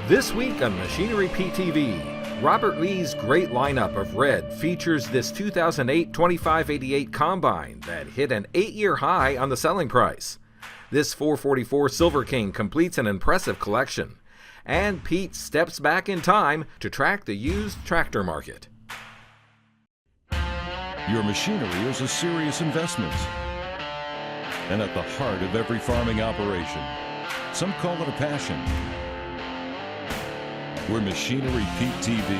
This week on Machinery PTV, Robert Lee's great lineup of red features this 2008 2588 Combine that hit an 8-year high on the selling price. This 444 Silver King completes an impressive collection. And Pete steps back in time to track the used tractor market. Your machinery is a serious investment and at the heart of every farming operation. Some call it a passion. We're Machinery Pete TV,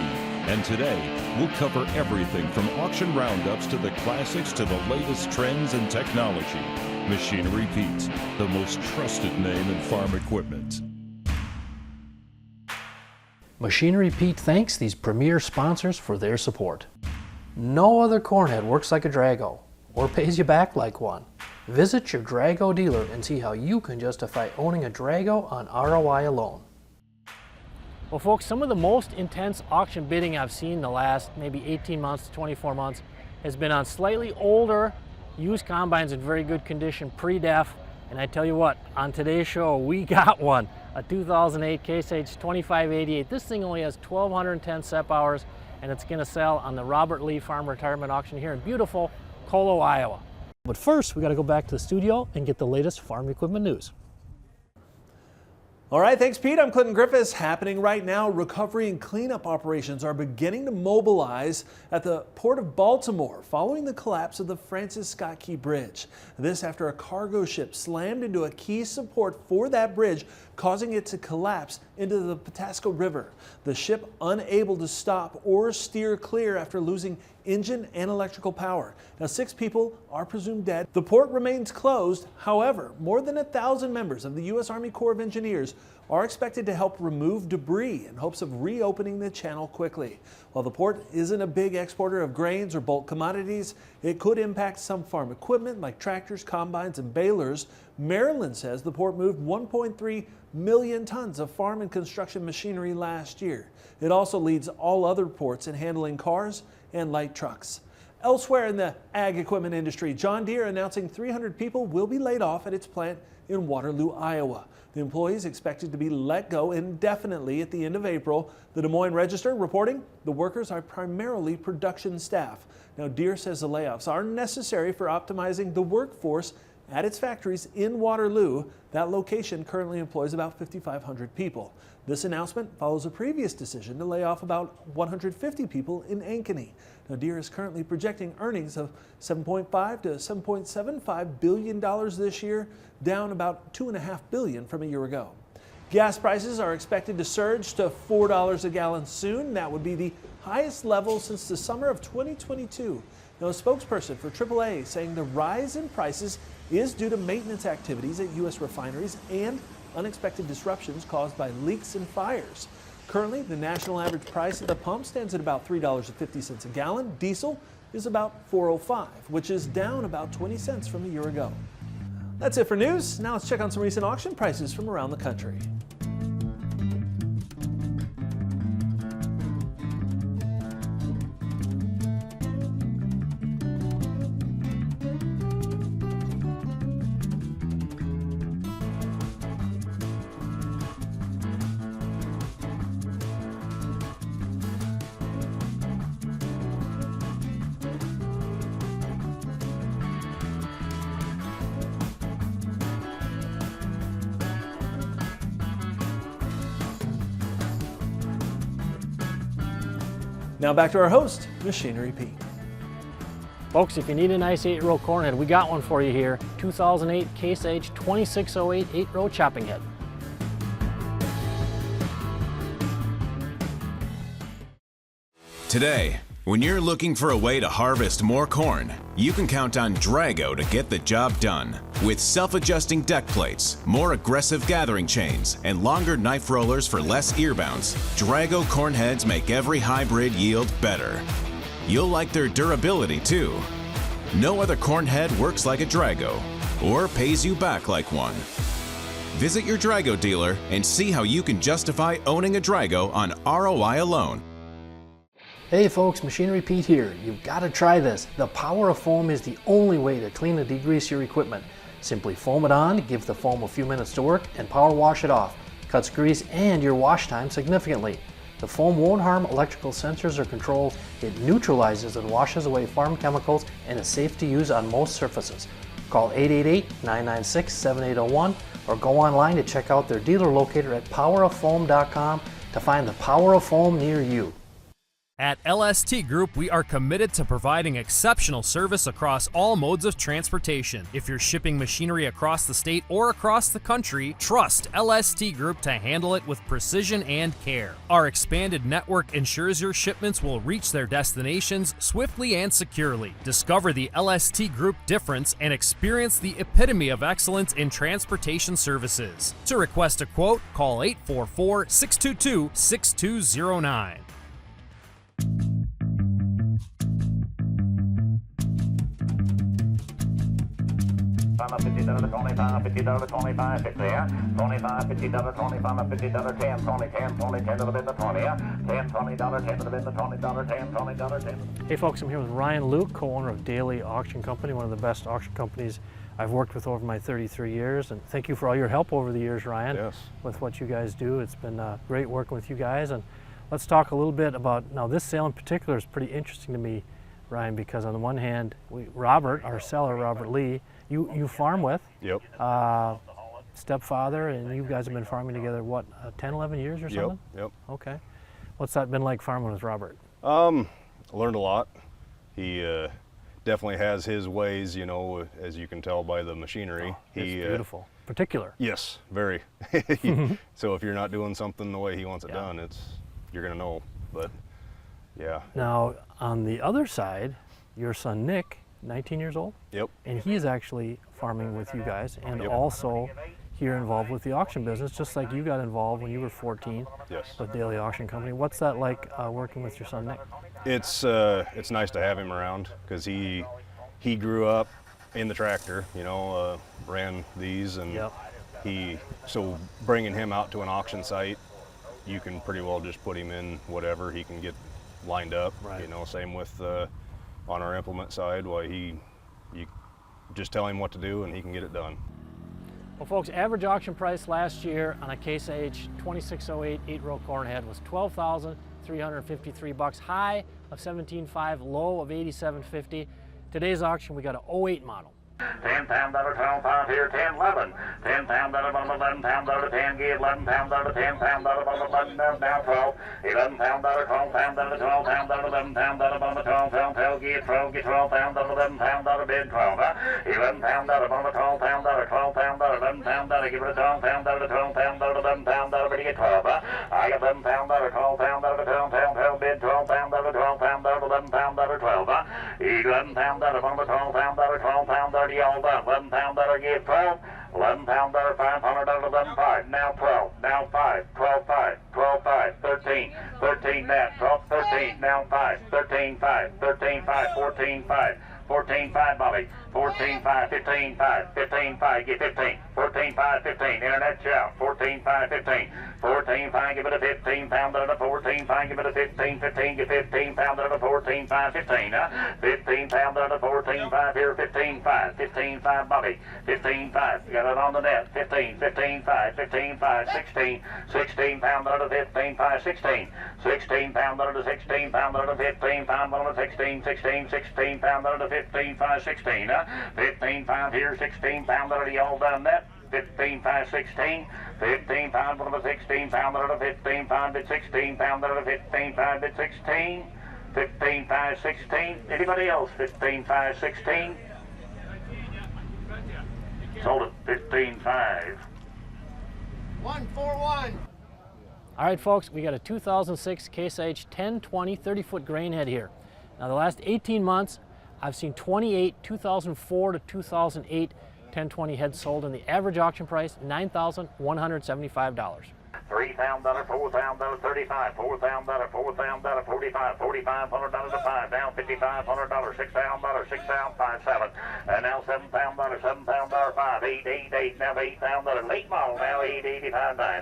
and today we'll cover everything from auction roundups to the classics to the latest trends and technology. Machinery Pete, the most trusted name in farm equipment. Machinery Pete thanks these premier sponsors for their support. No other cornhead works like a Drago or pays you back like one. Visit your Drago dealer and see how you can justify owning a Drago on ROI alone. Well folks, some of the most intense auction bidding I've seen the last maybe 18 months to 24 months has been on slightly older used combines in very good condition, pre-def. And I tell you what, on today's show we got one, a 2008 Case H 2588. This thing only has 1,210 SEP hours and it's going to sell on the Robert Lee Farm Retirement Auction here in beautiful Colo, Iowa. But first we got to go back to the studio and get the latest farm equipment news. All right, thanks Pete. I'm Clinton Griffiths. Happening right now, recovery and cleanup operations are beginning to mobilize at the Port of Baltimore following the collapse of the Francis Scott Key Bridge. This after a cargo ship slammed into a key support for that bridge, causing it to collapse into the Patapsco River. The ship unable to stop or steer clear after losing engine and electrical power. Now 6 people are presumed dead. The port remains closed. However, more than 1,000 members of the U.S. Army Corps of Engineers are expected to help remove debris in hopes of reopening the channel quickly. While the port isn't a big exporter of grains or bulk commodities, it could impact some farm equipment like tractors, combines, and balers. Maryland says the port moved 1.3 million tons of farm and construction machinery last year. It also leads all other ports in handling cars and light trucks. Elsewhere in the ag equipment industry, John Deere announcing 300 people will be laid off at its plant in Waterloo, Iowa. The employees expected to be let go indefinitely at the end of April. The Des Moines Register reporting the workers are primarily production staff. Now Deere says the layoffs are necessary for optimizing the workforce at its factories in Waterloo. That location currently employs about 5,500 people. This announcement follows a previous decision to lay off about 150 people in Ankeny. Now Deere is currently projecting earnings of $7.5 to $7.75 billion this year, down about $2.5 billion from a year ago. Gas prices are expected to surge to $4 a gallon soon. That would be the highest level since the summer of 2022. Now, a spokesperson for AAA saying the rise in prices is due to maintenance activities at U.S. refineries and unexpected disruptions caused by leaks and fires. Currently, the national average price at the pump stands at about $3.50 a gallon. Diesel is about $4.05, which is down about 20 cents from a year ago. That's it for news. Now let's check on some recent auction prices from around the country. Now back to our host, Machinery Pete. Folks, if you need a nice 8-row cornhead, we got one for you here. 2008 Case H 2608 8-row chopping head. Today, when you're looking for a way to harvest more corn, you can count on Drago to get the job done. With self-adjusting deck plates, more aggressive gathering chains, and longer knife rollers for less ear bounce, Drago corn heads make every hybrid yield better. You'll like their durability too. No other corn head works like a Drago, or pays you back like one. Visit your Drago dealer and see how you can justify owning a Drago on ROI alone. Hey folks, Machinery Pete here. You've got to try this. The power of foam is the only way to clean and degrease your equipment. Simply foam it on, give the foam a few minutes to work, and power wash it off. cuts grease and your wash time significantly. The foam won't harm electrical sensors or controls. It neutralizes and washes away farm chemicals and is safe to use on most surfaces. Call 888-996-7801 or go online to check out their dealer locator at poweroffoam.com to find the Power of Foam near you. At LST Group, we are committed to providing exceptional service across all modes of transportation. If you're shipping machinery across the state or across the country, trust LST Group to handle it with precision and care. Our expanded network ensures your shipments will reach their destinations swiftly and securely. Discover the LST Group difference and experience the epitome of excellence in transportation services. To request a quote, call 844-622-6209. $50, $25, $50, $25, $50, $25, $50, $25, $50, $10, $20, $10, $20, $10 to the bid, the $20, $10, $20, $10 to the bid, the $20, $10, $20, $10. Hey folks, I'm here with Ryan Luke, co-owner of Daily Auction Company, one of the best auction companies I've worked with over my 33 years. And thank you for all your help over the years, Ryan, with what you guys do. It's been great working with you guys. And let's talk a little bit about, now this sale in particular is pretty interesting to me, Ryan, because on the one hand, Robert, our seller, Robert Lee, you farm with. Yep. Stepfather, and you guys have been farming together, what, 10, 11 years or something? Yep. Okay. What's that been like farming with Robert? Learned a lot. He definitely has his ways, you know, as you can tell by the machinery. It's beautiful. Particular. Yes, very. So if you're not doing something the way he wants it done, you're gonna know. But yeah. Now, on the other side, your son Nick, 19 years old? Yep. And he is actually farming with you guys and also here involved with the auction business, just like you got involved when you were 14 with Daily Auction Company. What's that like working with your son Nick? It's nice to have him around because he grew up in the tractor, you know, ran these, and so bringing him out to an auction site, you can pretty well just put him in whatever he can get lined up. You know, same with on our implement side, you just tell him what to do and he can get it done. Well folks, average auction price last year on a Case H 2608 8-row corn head was $12,353, high of $17,500, low of $87.50. Today's auction, we got an 08 model. 10 pound dollar, 12 pound here, 10, 11. 10 pound dollar, 11 pound dollar, 10, give 11 pound dollar, 10 pound dollar, 11 now 12. 11 pound dollar, 12 pound dollar, 12 pound dollar, 11 pound dollar, 12 pound, give 12, get 12 pound dollar, 11 pound dollar, bid 12. 11 pound dollar, 12 pound dollar, 12 pound dollar, 11 pound dollar, give it a 12 pound dollar, 12 pound dollar, 11 pound dollar, but you get 12. I got 11 pound dollar, 12 pound dollar, 12 pound, bid 12 pound dollar, 12 pound dollar, 11 pound dollar, 12. 11 pound dollar, 12 pound dollar, 12 pound dollar, all done. 11 pound dollar, give 12. 11 pound dollar, $500, 11 5. Now 12. Now 5. 12 5. 12 5. 13. 13 net. 12 13. Now 5. 13 5. 13 5. 14 5. 14 5, Bobby. 14 5. 15 5. 15 5. Get 15. 14 5. 15. Internet shout. 14 5. 15. 14 5. Give it a 15 pound dollar. 14 5. Give it a 15. 15. Get 15 pound dollar. 14 5. 15. 15 pound dollar. 14 5. Here 15 5. 15 5, Bobby. 15 5. Got it on the net. 15. 15 5. 15 5. 16. 16 pound dollar. 15 5. 16. 16 pound dollar. 16 pound dollar. 15 pound dollar. 16. 16. 16 pound dollar. 15 5. 16. 15 5 here. 16 pound dollar. All done that. 15 5 16. 15 pound dollar. 16 pound dollar. 15 pound bid 16 pound dollar. 15 5 bid 16. 15 5 16. Anybody else? 15 5 16. Sold it 15 5. 141. All right, folks, we got a 2006 Case H 1020 30-foot grain head here. Now, the last 18 months, I've seen 28 2004 to 2008 1020 heads sold, and the average auction price $9,175. $3,000, $4,000, $35, $4,000, $4,000, $45, $4,500 to 5, down $5,500, $6,000, $6,557, and now $7,000, $7,000, 5, 8, 8, 8, now $8,000, late model now 8, 85, 9,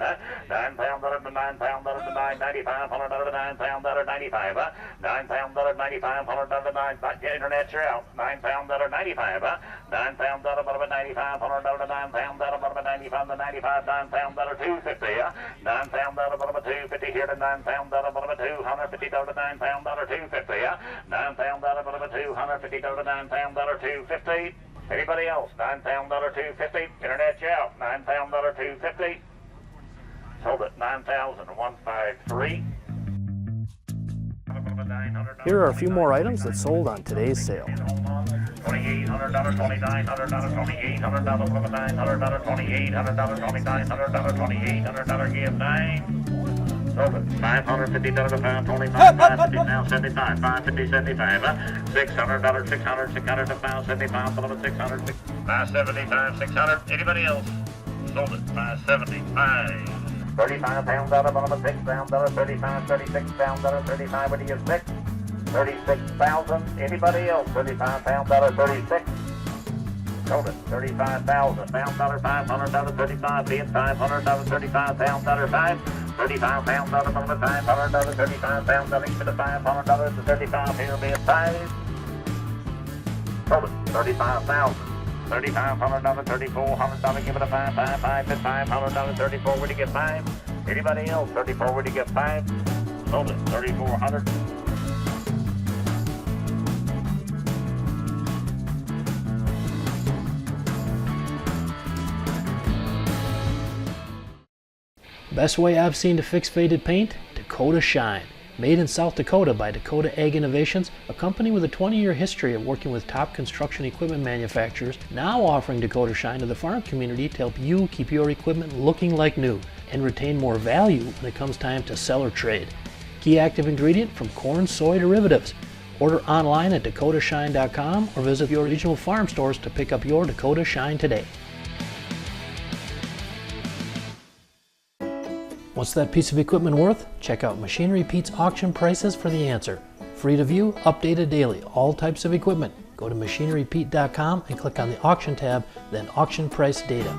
$9,000 to 9,000 to 9, $9,500 to 9,000 95, $9,000, $9,500 to 9, internet you're out, $9,000, $95, $9,000 to $9,500 to $9,000 to $9,500, 90 from the 95, 9 pound dollar 250, 9 pound dollar 250 here to 9 pound dollar 250 to 9 pound dollar 250, 9 pound dollar 250 to 9 pound dollar 250. Anybody else? 9 pound dollar 250. Internet out. 9 pound dollar 250. Sold at 9,153. Here are a few more items that sold on today's sale. $2,800, $2,900, $2,800, $900, $2,800, $2,900, $2,800, give 9. Sold at $550 a pound, 25, $550 now, 75, $550, 75, $600, $600 a pound, 75, $600, $575, $600. Anybody else? Sold at $575. 35 pound dollar, $6 pound dollar, 35, 36 pound dollar, 35, what do you think? 36,000. Anybody else? 35 pound dollar, 36. Sold it. 35,000 pound dollar, $500, 35, bid $500, 35 pound dollar, 5. 35 pound dollar, $500, 35 pound dollar, give it a $500 to 35 here, bid 5. Sold it. 35,000. $3,500, $3,400, give it a 5, 5, 5, bid $500, 34, where'd you get 5? Anybody else? 34, where'd you get 5? Sold it. 3,400. Best way I've seen to fix faded paint? Dakota Shine. Made in South Dakota by Dakota Ag Innovations, a company with a 20-year history of working with top construction equipment manufacturers, now offering Dakota Shine to the farm community to help you keep your equipment looking like new and retain more value when it comes time to sell or trade. Key active ingredient from corn soy derivatives. Order online at dakotashine.com or visit your regional farm stores to pick up your Dakota Shine today. What's that piece of equipment worth? Check out Machinery Pete's auction prices for the answer. Free to view, updated daily, all types of equipment. Go to machinerypete.com and click on the auction tab, then auction price data.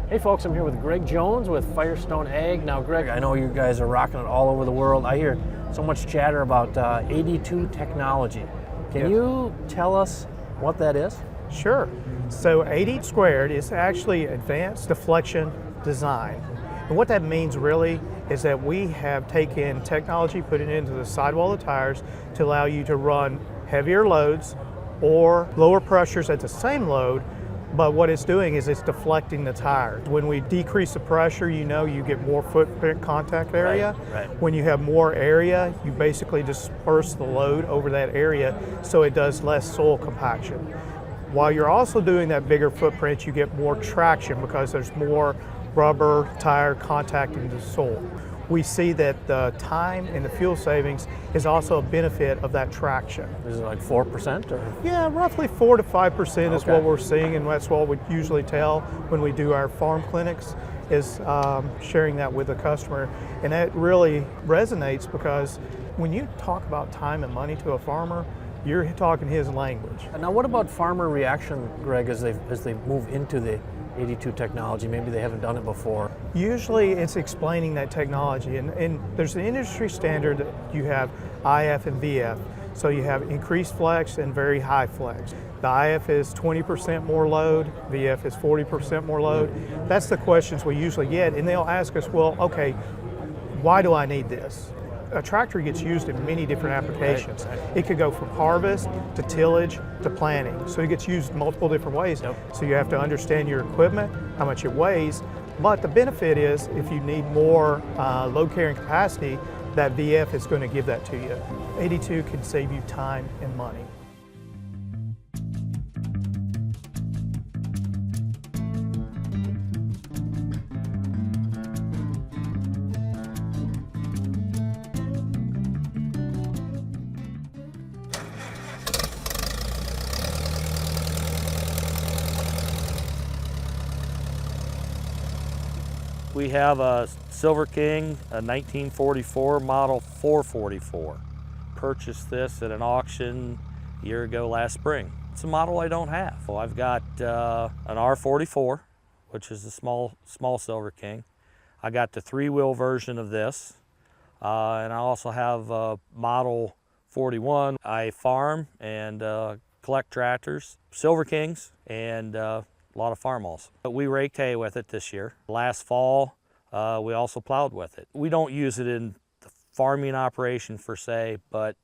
Hey folks, I'm here with Greg Jones with Firestone Ag. Now Greg, I know you guys are rocking it all over the world. I hear so much chatter about 82 technology. Can you tell us what that is? Sure. So 80 squared is actually advanced deflection design. And what that means really is that we have taken technology, put it into the sidewall of the tires to allow you to run heavier loads or lower pressures at the same load. But what it's doing is it's deflecting the tire. When we decrease the pressure, you get more footprint contact area. Right. When you have more area, you basically disperse the load over that area so it does less soil compaction. While you're also doing that bigger footprint, you get more traction because there's more rubber tire contacting the soil. We see that the time and the fuel savings is also a benefit of that traction. Is it like 4% or? Yeah, roughly 4 to 5% is what we're seeing, and that's what we usually tell when we do our farm clinics, is sharing that with the customer. And that really resonates because when you talk about time and money to a farmer, you're talking his language. Now what about farmer reaction, Greg, as they move into the 82 technology? Maybe they haven't done it before. Usually it's explaining that technology, and there's an industry standard that you have IF and VF. So you have increased flex and very high flex. The IF is 20% more load, VF is 40% more load. That's the questions we usually get, and they'll ask us, well, okay, why do I need this? A tractor gets used in many different applications. It could go from harvest to tillage to planting. So it gets used multiple different ways. So you have to understand your equipment, how much it weighs. But the benefit is if you need more load carrying capacity, that VF is going to give that to you. 82 can save you time and money. We have a Silver King, a 1944 model 444. Purchased this at an auction a year ago last spring. It's a model I don't have. Well, I've got an R44, which is a small Silver King. I got the 3-wheel version of this, and I also have a Model 41. I farm and collect tractors, Silver Kings, and a lot of farmals. But we raked hay with it this year. Last fall, we also plowed with it. We don't use it in the farming operation per se, but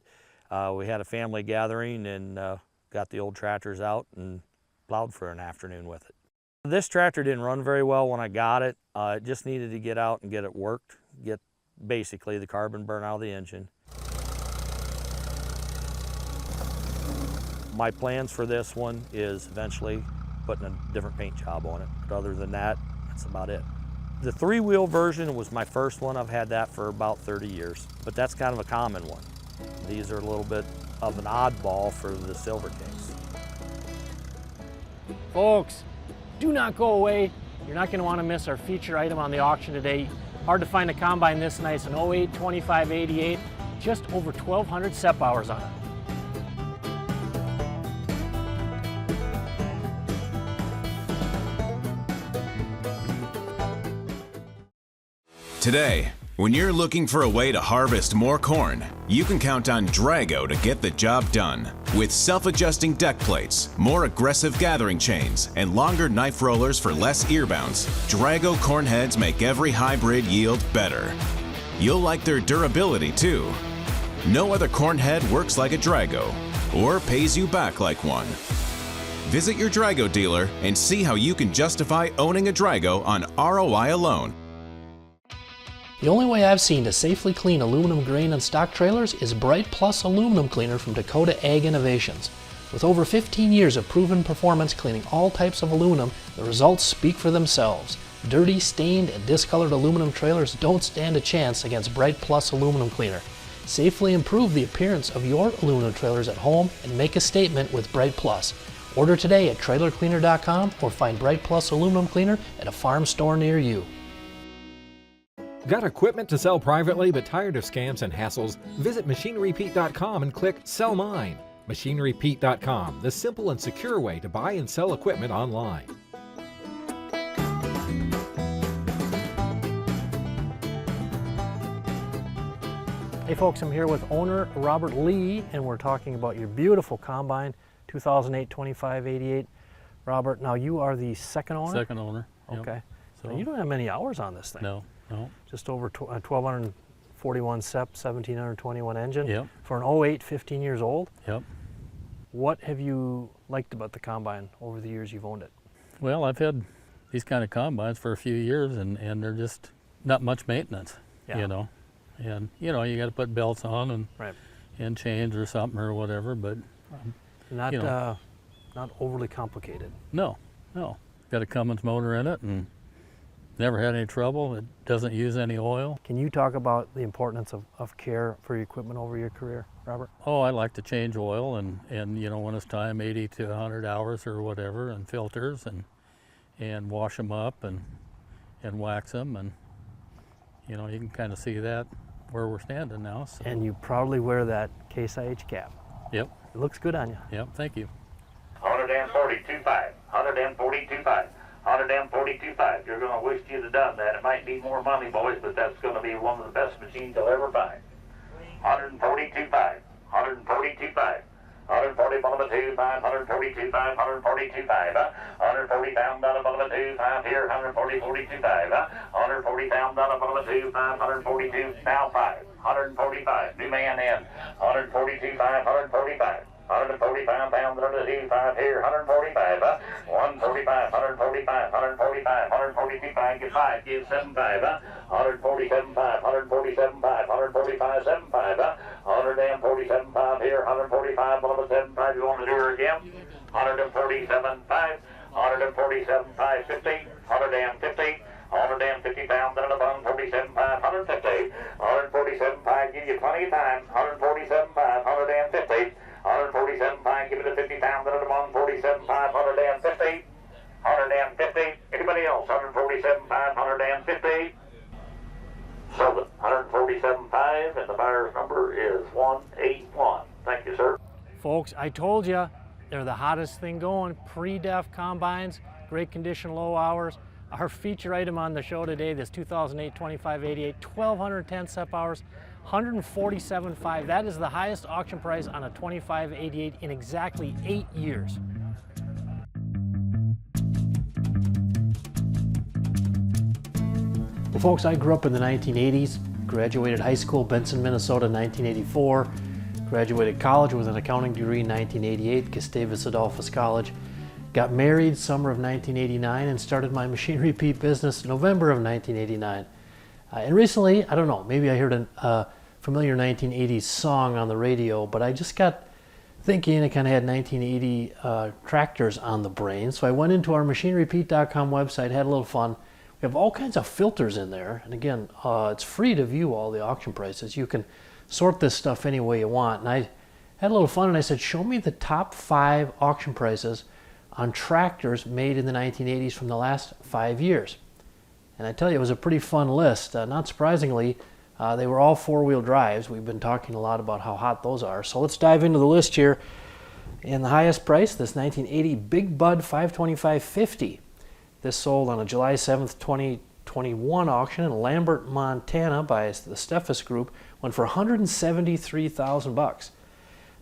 we had a family gathering and got the old tractors out and plowed for an afternoon with it. This tractor didn't run very well when I got it. It just needed to get out and get it worked, get basically the carbon burn out of the engine. My plans for this one is eventually putting a different paint job on it. But other than that, that's about it. The 3-wheel version was my first one. I've had that for about 30 years, but that's kind of a common one. These are a little bit of an oddball for the Silver Kings. Folks, do not go away. You're not going to want to miss our feature item on the auction today. Hard to find a combine this nice, an 08 2588, just over 1,200 SEP hours on it. Today, when you're looking for a way to harvest more corn, you can count on Drago to get the job done. With self-adjusting deck plates, more aggressive gathering chains, and longer knife rollers for less ear bounce, Drago corn heads make every hybrid yield better. You'll like their durability too. No other corn head works like a Drago, or pays you back like one. Visit your Drago dealer and see how you can justify owning a Drago on ROI alone. The only way I've seen to safely clean aluminum grain and stock trailers is Bright Plus aluminum cleaner from Dakota Ag Innovations. With over 15 years of proven performance cleaning all types of aluminum, the results speak for themselves. Dirty, stained, and discolored aluminum trailers don't stand a chance against Bright Plus aluminum cleaner. Safely improve the appearance of your aluminum trailers at home and make a statement with Bright Plus. Order today at trailercleaner.com or find Bright Plus aluminum cleaner at a farm store near you. Got equipment to sell privately but tired of scams and hassles? Visit MachineryPete.com and click Sell Mine. MachineryPete.com, the simple and secure way to buy and sell equipment online. Hey folks, I'm here with owner Robert Lee, and we're talking about your beautiful combine, 2008 2588. Robert, now you are the second owner? Second owner. Yep. Okay. So now you don't have many hours on this thing. No. Just over 1,241 SEP, 1,721 engine. Yep. For an 08, 15 years old. Yep. What have you liked about the combine over the years you've owned it? Well, I've had these kind of combines for a few years, and they're just not much maintenance, you know. And, you know, you got to put belts on and and chains or something or whatever, but not you know. not overly complicated. No. Got a Cummins motor in it and never had any trouble. It doesn't use any oil. Can you talk about the importance of care for your equipment over your career, Robert? Oh, I like to change oil and you know, when it's time, 80 to 100 hours or whatever, and filters and wash them up and wax them, and you know, you can kind of see that where we're standing now. So. And you proudly wear that Case IH cap. Yep. It looks good on you. Yep, thank you. 142.5, 142.5. 142.5. You're going to wish you'd have done that. It might need more money, boys, but that's going to be one of the best machines you'll ever buy. 142.5, 142.5. 140 bottom 2, 5, 142, 5, 142, 5, 140 pound dollar bottom 2, 5 here, 140, 42, 5, 140 pound dollar bottom 2, 5, 142, now 5, 145, new man in, 142, 5, 145. 145 pounds under the 5 here, 145, 145, 145, 145, 142, 5, get 5, give 7, 5, 147, 5, 147, 5, 145, 7, 5, 147, 5 here, 145, 7, 5, you want to do her again? 147, 5, 147, 5, 50, 150, 150 pounds under the 147, 5, 150, 147, 5, give you plenty of time, 147, 5, 150, 147, 5, give it a 50 pounds under the 147, 5, 150, 150, anybody else, 147, 5, 150, sold it, 147, 5, and the buyer's number is 181. Thank you, sir. Folks, I told you, They're the hottest thing going. Pre-def combines, great condition, low hours. Our feature item on the show today, this 2008 2588, 1,210 SEP hours, 147.5. That is the highest auction price on a 2588 in exactly 8 years. Well, folks, I grew up in the 1980s, graduated high school, Benson, Minnesota, 1984, graduated college with an accounting degree in 1988, Gustavus Adolphus College, got married summer of 1989, and started my Machine Repeat business November of 1989. And recently, I don't know, maybe I heard a familiar 1980s song on the radio, but I just got thinking it kind of had 1980 tractors on the brain. So I went into our machinerepeat.com website, had a little fun. We have all kinds of filters in there. And again, it's free to view all the auction prices. You can sort this stuff any way you want. And I had a little fun and I said, show me the top 5 auction prices on tractors made in the 1980s from the last 5 years. And I tell you, it was a pretty fun list. Not surprisingly, they were all 4-wheel drives. We've been talking a lot about how hot those are. So let's dive into the list here. And the highest price, this 1980 Big Bud 525/50. This sold on a July 7th, 2021 auction in Lambert, Montana by the Steffes Group, went for $173,000.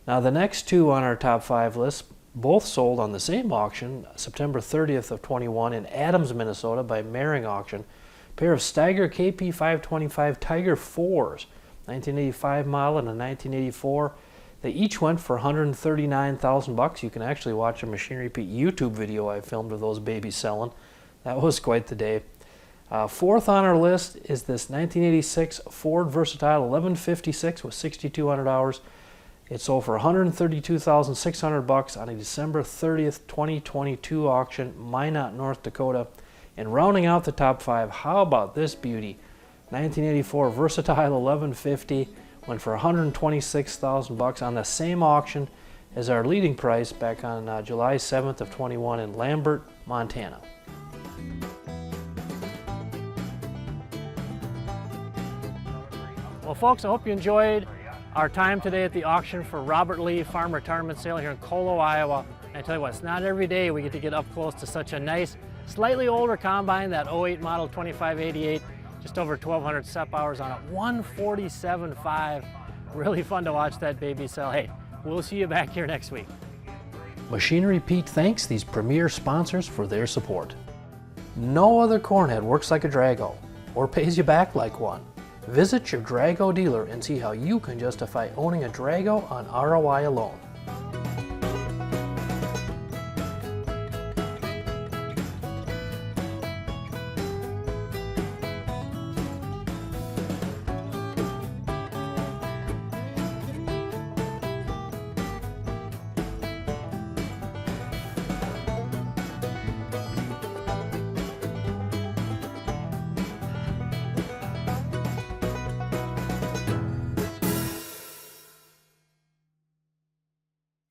Now the next two on our top 5 list both sold on the same auction, September 30th of 21 in Adams, Minnesota by Mering Auction. A pair of Steiger KP 525 Tiger 4s, 1985 model and a 1984. They each went for $139,000. You can actually watch a Machine Repeat YouTube video I filmed of those babies selling. That was quite the day. Fourth on our list is this 1986 Ford Versatile 1156 with 6,200 hours. It sold for $132,600 on a December 30th, 2022 auction, Minot, North Dakota. And rounding out the top 5, how about this beauty? 1984 Versatile 1150 went for $126,000 on the same auction as our leading price back on July 7th of 21 in Lambert, Montana. Well, folks, I hope you enjoyed our time today at the auction for Robert Lee Farm Retirement Sale here in Colo, Iowa. And I tell you what, it's not every day we get to get up close to such a nice, slightly older combine, that 08 model 2588, just over 1,200 SEP hours on it, 147.5. Really fun to watch that baby sell. Hey, we'll see you back here next week. Machine Repeat thanks these premier sponsors for their support. No other cornhead works like a Drago or pays you back like one. Visit your Drago dealer and see how you can justify owning a Drago on ROI alone.